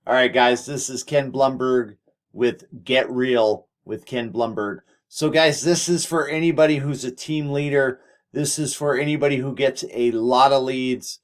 All right, guys, this is Ken Blumberg with Get Real with Ken Blumberg. So, guys, this is for anybody who's a team leader. This is for anybody who gets a lot of leads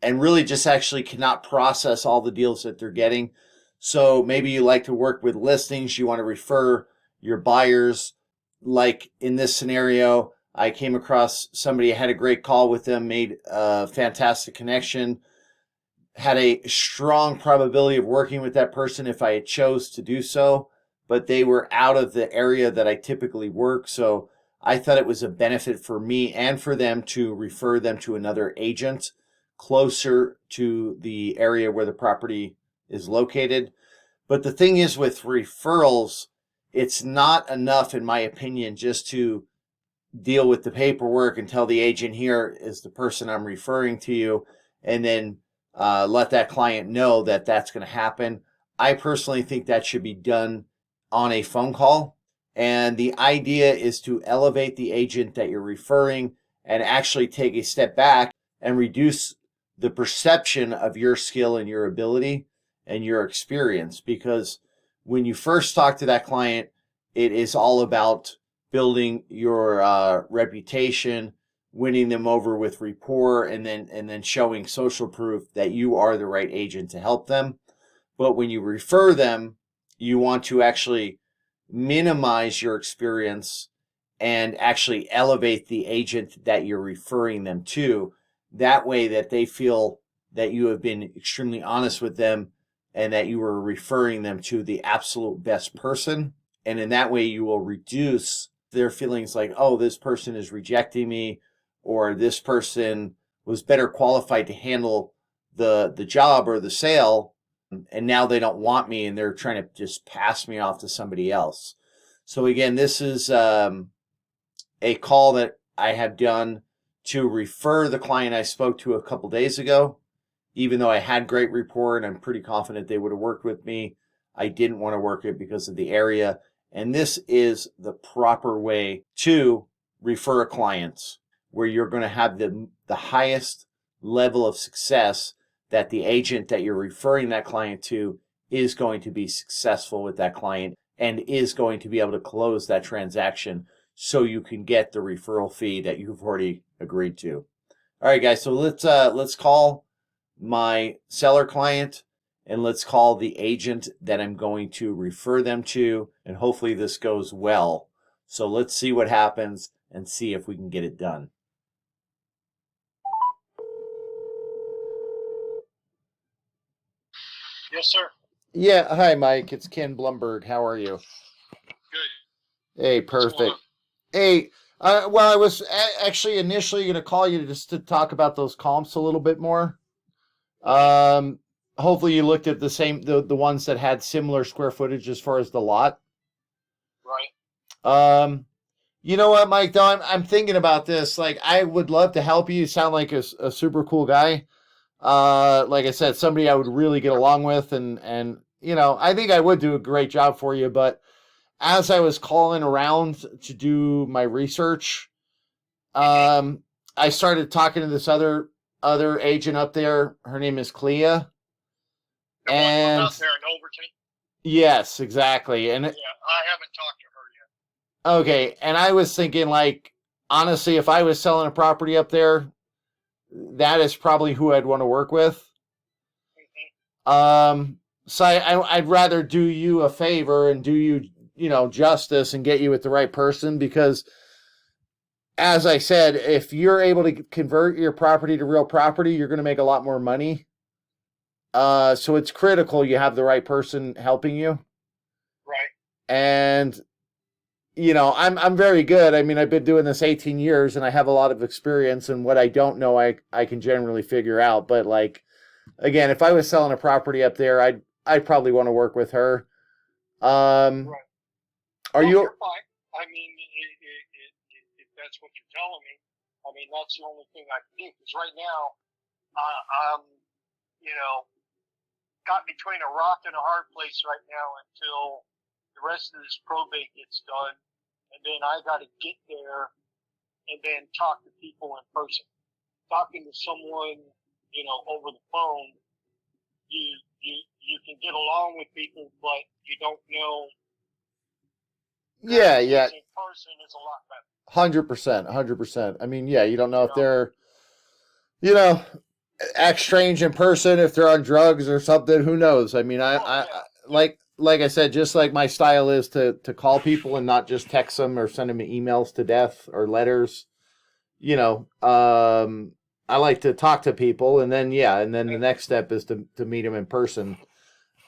and really just actually cannot process all the deals that they're getting. So maybe you like to work with listings, you want to refer your buyers. Like in this scenario, I came across somebody, I had a great call with them, made a fantastic connection, had a strong probability of working with that person if I chose to do so, but they were out of the area that I typically work. So I thought it was a benefit for me and for them to refer them to another agent closer to the area where the property is located. But the thing is with referrals, it's not enough, in my opinion, just to deal with the paperwork and tell the agent here is the person I'm referring to you, and then let that client know that that's going to happen. I personally think that should be done on a phone call. And the idea is to elevate the agent that you're referring and actually take a step back and reduce the perception of your skill and your ability and your experience. Because when you first talk to that client, it is all about building your reputation, winning them over with rapport, and then showing social proof that you are the right agent to help them. But when you refer them, you want to actually minimize your experience and actually elevate the agent that you're referring them to. That way that they feel that you have been extremely honest with them and that you are referring them to the absolute best person. And in that way, you will reduce their feelings like, oh, this person is rejecting me, or this person was better qualified to handle the job or the sale, and now they don't want me and they're trying to just pass me off to somebody else. So again, this is a call that I have done to refer the client I spoke to a couple days ago. Even though I had great rapport and I'm pretty confident they would have worked with me, I didn't want to work it because of the area. And this is the proper way to refer clients, where you're going to have the highest level of success, that the agent that you're referring that client to is going to be successful with that client and is going to be able to close that transaction so you can get the referral fee that you've already agreed to. All right, guys, so let's call my seller client and let's call the agent that I'm going to refer them to, and hopefully this goes well. So let's see what happens and see if we can get it done. Yes, sir. Yeah, hi Mike, it's Ken Blumberg. How are you? Good. Hey, What's going on? perfect. Hey, well, I was actually initially going to call you just to talk about those comps a little bit more. Um, Hopefully you looked at the ones that had similar square footage as far as the lot. Right. Um, you know what, Mike? Though I'm thinking about this. Like, I would love to help you. You sound like a super cool guy. Like I said, somebody I would really get along with, and I think I would do a great job for you. But as I was calling around to do my research, um, I started talking to this other agent up there. Her name is Clea, The one from and out there in Overton? yes, exactly. And Yeah, I haven't talked to her yet. okay, and I was thinking, like, honestly, if I was selling a property up there, that is probably who I'd want to work with. So I'd rather do you a favor and do you, justice and get you with the right person, because as I said, if you're able to convert your property to real property, you're going to make a lot more money. So it's critical you have the right person helping you. Right. And I'm very good. I mean, I've been doing this 18 years and I have a lot of experience, and what I don't know, I can generally figure out. But like, again, if I was selling a property up there, I'd probably want to work with her. Um, Right. are Well, you you're fine. I mean, if that's what you're telling me, I mean, that's the only thing I can do. Because right now, I'm, you know, caught between a rock and a hard place right now until the rest of this probate gets done. And then I got to get there and then talk to people in person. Talking to someone, over the phone, you you can get along with people, but you don't know. Yeah, In person is a lot better. 100%, 100%. I mean, yeah, you don't know if know? they're, you know, act strange in person, if they're on drugs or something. Who knows? I mean, I like I said, just like my style is to call people and not just text them or send them emails to death or letters. You know, I like to talk to people, and then the next step is to meet them in person.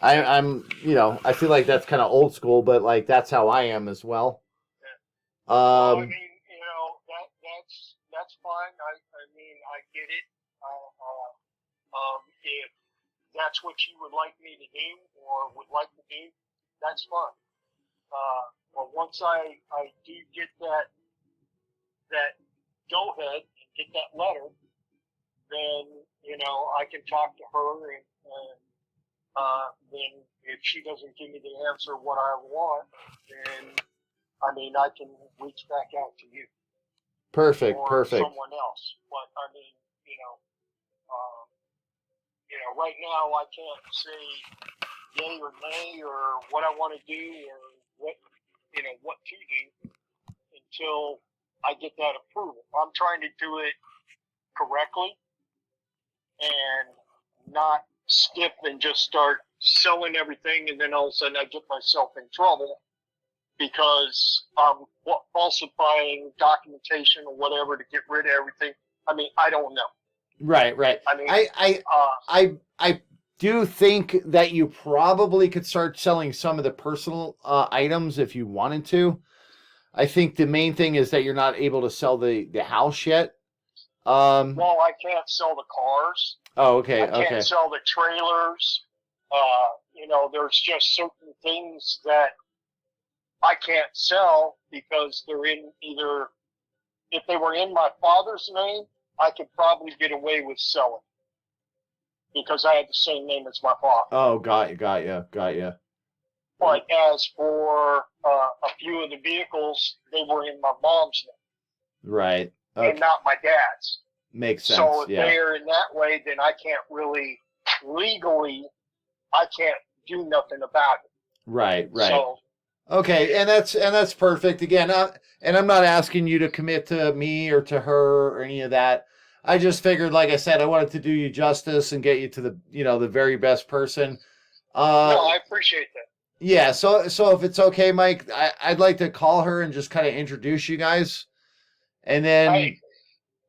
I'm, I feel like that's kind of old school, but like that's how I am as well. Well, I mean, that's fine. I mean, I get it. If that's what you would like me to do or would like to do, that's fine. But once I do get that go ahead and get that letter, then I can talk to her, and then if she doesn't give me the answer what I want, then I mean I can reach back out to you. Perfect. Or someone else. But I mean, right now I can't say yay or nay or what I want to do or what to do until I get that approval. I'm trying to do it correctly and not skip and just start selling everything, and then all of a sudden I get myself in trouble because I'm falsifying documentation or whatever to get rid of everything. I mean, I don't know. Right. I mean, I do think that you probably could start selling some of the personal items if you wanted to. I think the main thing is that you're not able to sell the house yet. Well, I can't sell the cars. Oh, okay. I can't sell the trailers. There's just certain things that I can't sell because they're in either, if they were in my father's name, I could probably get away with selling because I had the same name as my father. Oh, got you. But as for a few of the vehicles, they were in my mom's name. Right. Okay. And not my dad's. Makes sense. So if they're in that way, then I can't really, legally, I can't do nothing about it. Right. So, okay, and that's perfect. Again, and I'm not asking you to commit to me or to her or any of that. I just figured, like I said, I wanted to do you justice and get you to the the very best person. No, I appreciate that. Yeah, so if it's okay, Mike, I'd like to call her and just kind of introduce you guys, and then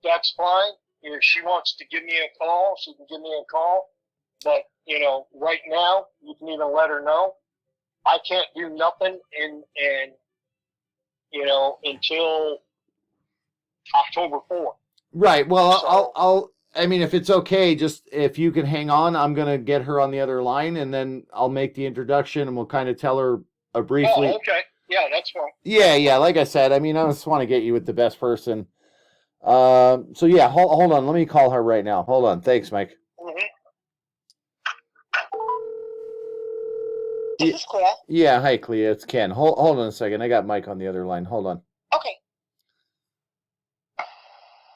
that's fine. If she wants to give me a call, she can give me a call. But right now, you can even let her know I can't do nothing until October 4th. Right. Well, so, I mean, if it's okay, just if you can hang on, I'm going to get her on the other line, and then I'll make the introduction, and we'll kind of tell her briefly. Oh, okay. Yeah, that's fine. Yeah. Like I said, I mean, I just want to get you with the best person. So yeah, hold on. Let me call her right now. Hold on. Thanks, Mike. Mm-hmm. This is Clea. Yeah, hi, Clea. It's Ken. Hold on a second. I got Mike on the other line. Hold on. Okay.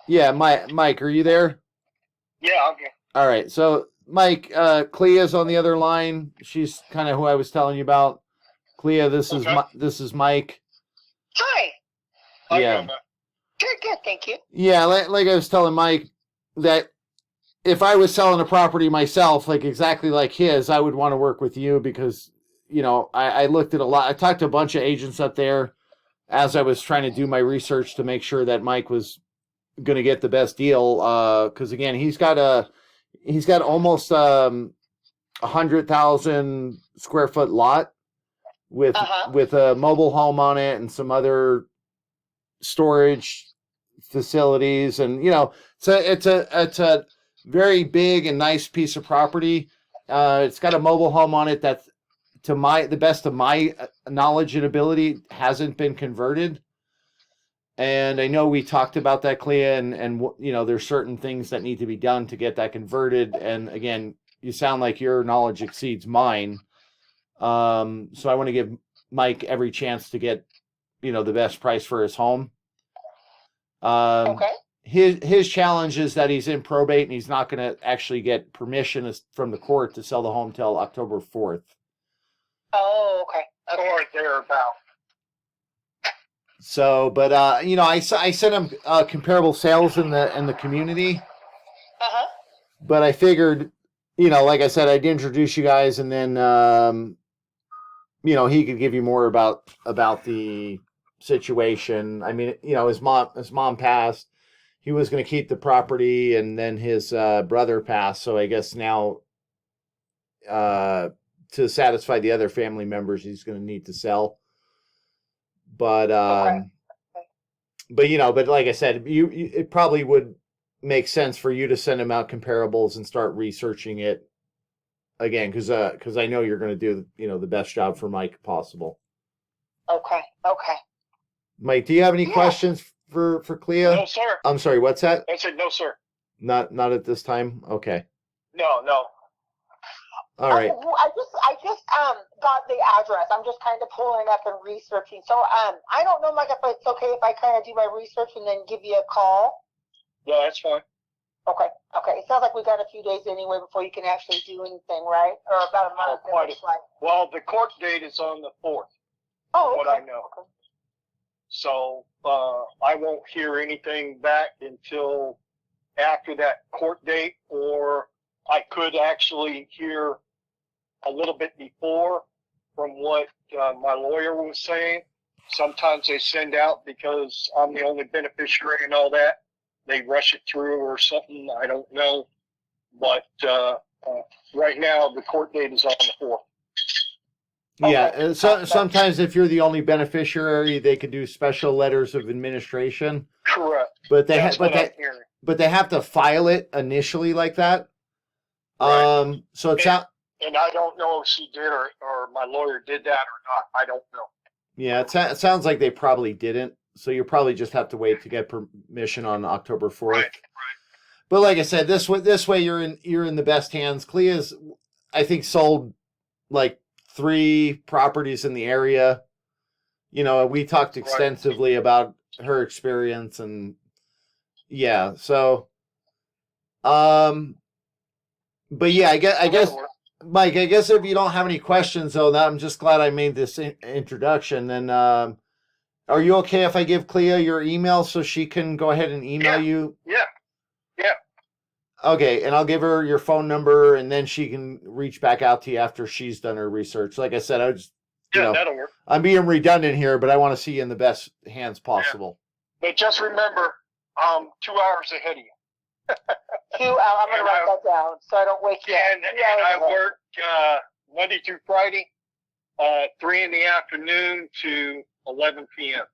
Yeah, Mike, are you there? Yeah, I'm here. All right. So, Mike, Clea's on the other line. She's kind of who I was telling you about. Clea, this is Mike. Hi. Yeah. Good, thank you. Yeah, like I was telling Mike, that if I was selling a property myself, like exactly like his, I would want to work with you because, I looked at a lot. I talked to a bunch of agents up there as I was trying to do my research to make sure that Mike was going to get the best deal. Because again, he's got almost 100,000 square foot lot with a mobile home on it and some other storage facilities, and so it's a very big and nice piece of property. It's got a mobile home on it that's, to the best of my knowledge and ability, hasn't been converted. And I know we talked about that, Clea, and there's certain things that need to be done to get that converted. And again, you sound like your knowledge exceeds mine. So I want to give Mike every chance to get, the best price for his home. Okay. his challenge is that he's in probate and he's not going to actually get permission from the court to sell the home till October 4th. Oh, okay. Or thereabout. So, but I sent him comparable sales in the community. But I figured, like I said, I'd introduce you guys, and then he could give you more about the situation. I mean, his mom passed. He was going to keep the property, and then his brother passed. So I guess now, to satisfy the other family members, he's going to need to sell. But Okay. but like I said, it probably would make sense for you to send him out comparables and start researching it again, because I know you're going to do the best job for Mike possible. Okay. Mike, do you have any questions for Clea? No, sir. I'm sorry, what's that? I said no, sir. Not at this time. Okay. No. All right. I just got the address. I'm just kind of pulling it up and researching. So I don't know, Mike, if it's okay if I kind of do my research and then give you a call. Yeah, that's fine. Okay. It sounds like we got a few days anyway before you can actually do anything, right? Or about a month. Well, the court date is on the 4th. Oh, okay. What I know. Okay. So I won't hear anything back until after that court date, or I could actually hear a little bit before from what my lawyer was saying. Sometimes they send out, because I'm the only beneficiary and all that, they rush it through or something. I don't know. But right now, the court date is on the 4th. Yeah, and sometimes if you're the only beneficiary, they could do special letters of administration. Correct. But they have to file it initially like that. Right. So it's out. And I don't know if she did or my lawyer did that or not. I don't know. Yeah, it sounds like they probably didn't. So you probably just have to wait to get permission on October 4th. Right. But like I said, this way you're in the best hands. Clea's, I think, sold like 3 properties in the area. We talked extensively about her experience, and yeah, so but yeah, I guess Mike, I guess if you don't have any questions though, I'm just glad I made this introduction. Then are you okay if I give Clea your email so she can go ahead and email you? Yeah. Okay, and I'll give her your phone number, and then she can reach back out to you after she's done her research. Like I said, that'll work. I'm being redundant here, but I want to see you in the best hands possible. Yeah. But just remember, 2 hours ahead of you. 2 hours. I'm going to write that down so I don't wake you up. And I work Monday through Friday, 3 in the afternoon to 11 p.m.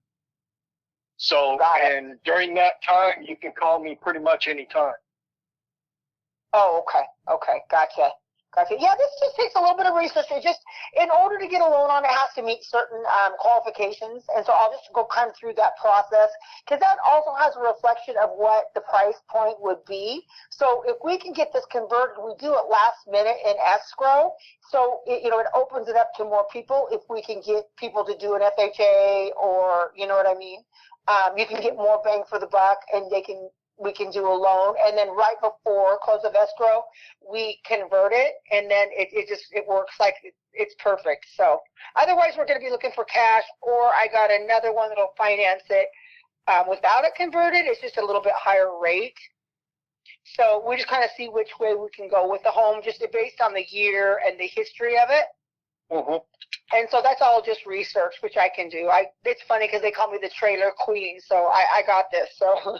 So, and during that time, you can call me pretty much any time. Oh, okay. Gotcha. Yeah, this just takes a little bit of research. It just, in order to get a loan on it, has to meet certain qualifications. And so I'll just go kind of through that process, because that also has a reflection of what the price point would be. So if we can get this converted, we do it last minute in escrow. So, it opens it up to more people. If we can get people to do an FHA, or, you know what I mean? You can get more bang for the buck, and we can do a loan, and then right before close of escrow, we convert it, and then it works like it's perfect. So otherwise, we're going to be looking for cash, or I got another one that'll finance it without it converted. It's just a little bit higher rate. So we just kind of see which way we can go with the home, just based on the year and the history of it. Mm-hmm. And so that's all just research, which I can do. It's funny because they call me the trailer queen, so I got this. So.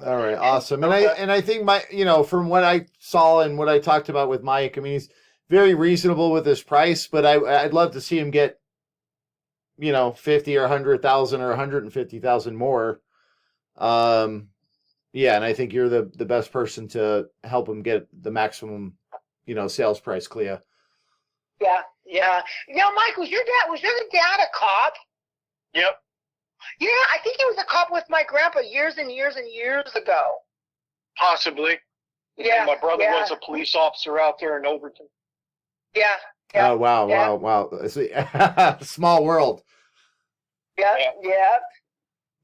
All right, awesome. And I think from what I saw and what I talked about with Mike, I mean, he's very reasonable with his price, but I'd love to see him get, 50 or 100,000 or 150,000 more. Yeah, and I think you're the best person to help him get the maximum, sales price, Clea. Yeah. Mike, was your dad a cop? Yep. Yeah, I think he was a cop with my grandpa years and years and years ago. Possibly. Yeah. And my brother was a police officer out there in Overton. Yeah. Oh, wow. Small world. Yeah.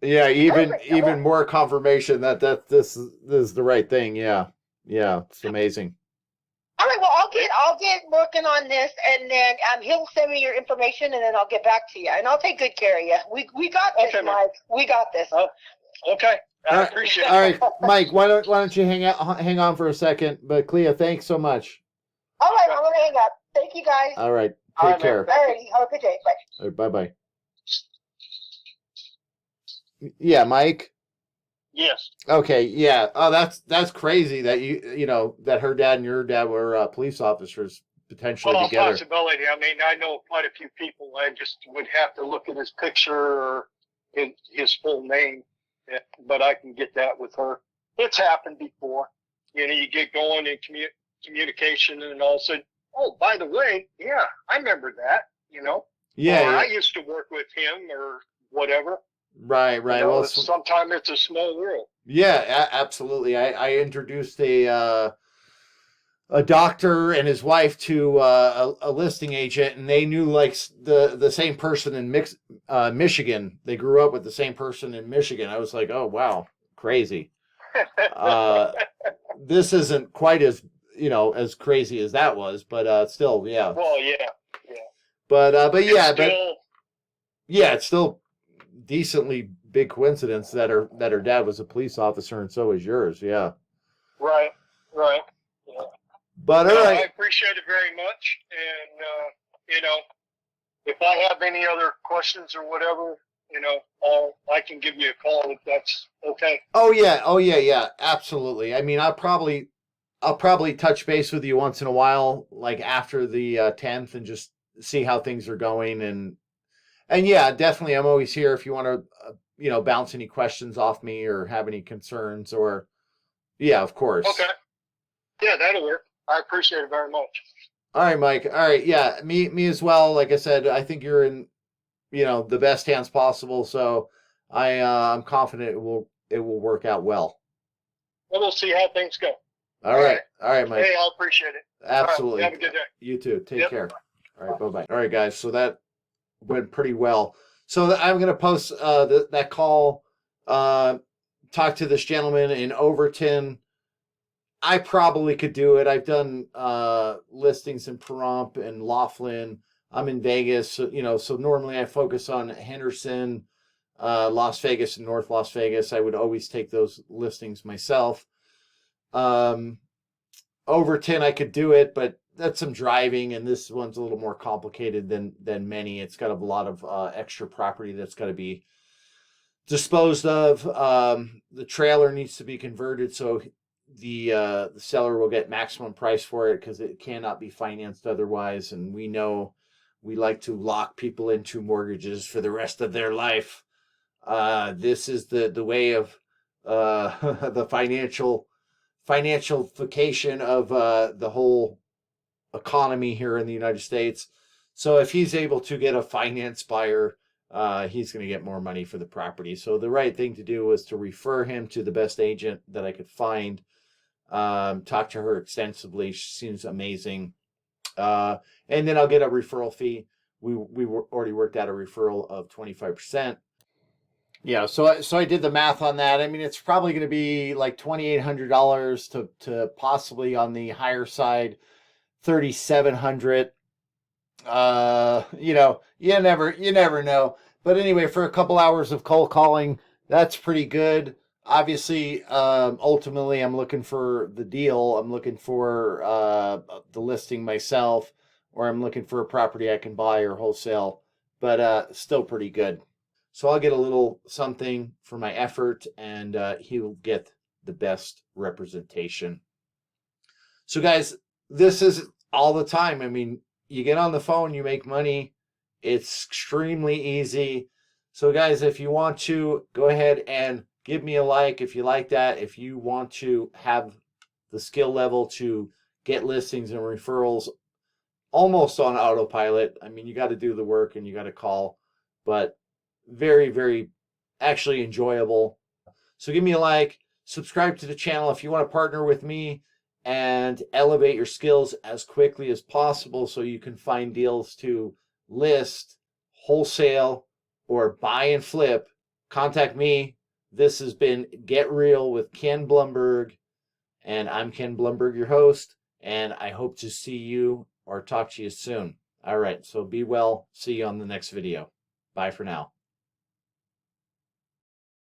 Yeah, Perfect. even more confirmation that this is the right thing. Yeah, yeah, it's amazing. All right. Well, I'll get working on this, and then he'll send me your information, and then I'll get back to you, and I'll take good care of you. We got this, Okay, man. Mike. We got this. Okay. I appreciate it. All right, Mike. Why don't you hang on for a second? But Clea, thanks so much. All right. I'm gonna hang up. Thank you, guys. All right, All take right, man. care. All right. Have a good day. Bye. All right, bye. Yeah, Mike. Yes. Okay, yeah. Oh, that's crazy that you know that her dad and your dad were police officers potentially Well, together. possibility. I mean, I know quite a few people. I just would have to look at his picture or his full name, but I can get that with her. It's happened before. You know, you get going in communication, and all of a sudden, oh, by the way, yeah, I remember that. You know, Yeah, or yeah. I used to work with him or whatever. Right. You know, Well, sometimes it's a small world. yeah, absolutely. I introduced a doctor and his wife to a listing agent, and they knew like the same person in Michigan. They grew up with the same person in Michigan. I was like, oh wow, crazy. This isn't quite as as crazy as that was, but still, yeah. Well, yeah. But yeah, Still, yeah, it's still decently big coincidence that her dad was a police officer and so is yours. Yeah. right. Yeah. But all No, I right. appreciate it very much. And, you know, if I have any other questions or whatever, you know, I can give you a call if that's okay. Oh yeah. Absolutely. I mean, I'll probably touch base with you once in a while, like after the 10th, and just see how things are going. And yeah, definitely, I'm always here if you want to, bounce any questions off me or have any concerns. Or yeah, of course. Okay. Yeah, that'll work. I appreciate it very much. All right, Mike. All right, yeah, me as well. Like I said, I think you're in the best hands possible. So I'm confident it will work out well. Well, we'll see how things go. All right, Mike. Hey, I appreciate it. Absolutely. All right, have a good day. You too. Take Yep. care. All right, bye. All right, guys. So that went pretty well. So I'm going to post that call. Talk to this gentleman in Overton. I probably could do it. I've done listings in Pahrump and Laughlin. I'm in Vegas, so normally I focus on Henderson, Las Vegas, and North Las Vegas. I would always take those listings myself. Overton, I could do it, but that's some driving, and this one's a little more complicated than many. It's got a lot of extra property that's got to be disposed of. The trailer needs to be converted, so the seller will get maximum price for it because it cannot be financed otherwise. And we know we like to lock people into mortgages for the rest of their life. This is the way of the financialification of the whole economy here in the United States. So if he's able to get a finance buyer, he's going to get more money for the property. So the right thing to do was to refer him to the best agent that I could find. Talk to her extensively. She seems amazing. And then I'll get a referral fee. We already worked out a referral of 25%. Yeah, so I did the math on that. I mean, it's probably going to be like $2,800 to possibly on the higher side, $3,700. You never know. But anyway, for a couple hours of cold calling, that's pretty good. Obviously, ultimately, I'm looking for the deal. I'm looking for the listing myself, or I'm looking for a property I can buy or wholesale. But still pretty good. So I'll get a little something for my effort, and he will get the best representation. So, guys, this is all the time. I mean, you get on the phone, you make money. It's extremely easy. So, guys, if you want to, go ahead and give me a like if you like that. If you want to have the skill level to get listings and referrals almost on autopilot, I mean, you got to do the work and you got to call, but very, very actually enjoyable. So give me a like, subscribe to the channel if you want to partner with me and elevate your skills as quickly as possible so you can find deals to list, wholesale, or buy and flip contact me. This has been Get Real with Ken Blumberg, and I'm Ken Blumberg, your host, and I hope to see you or talk to you soon. All right, so be well. See you on the next video. Bye for now.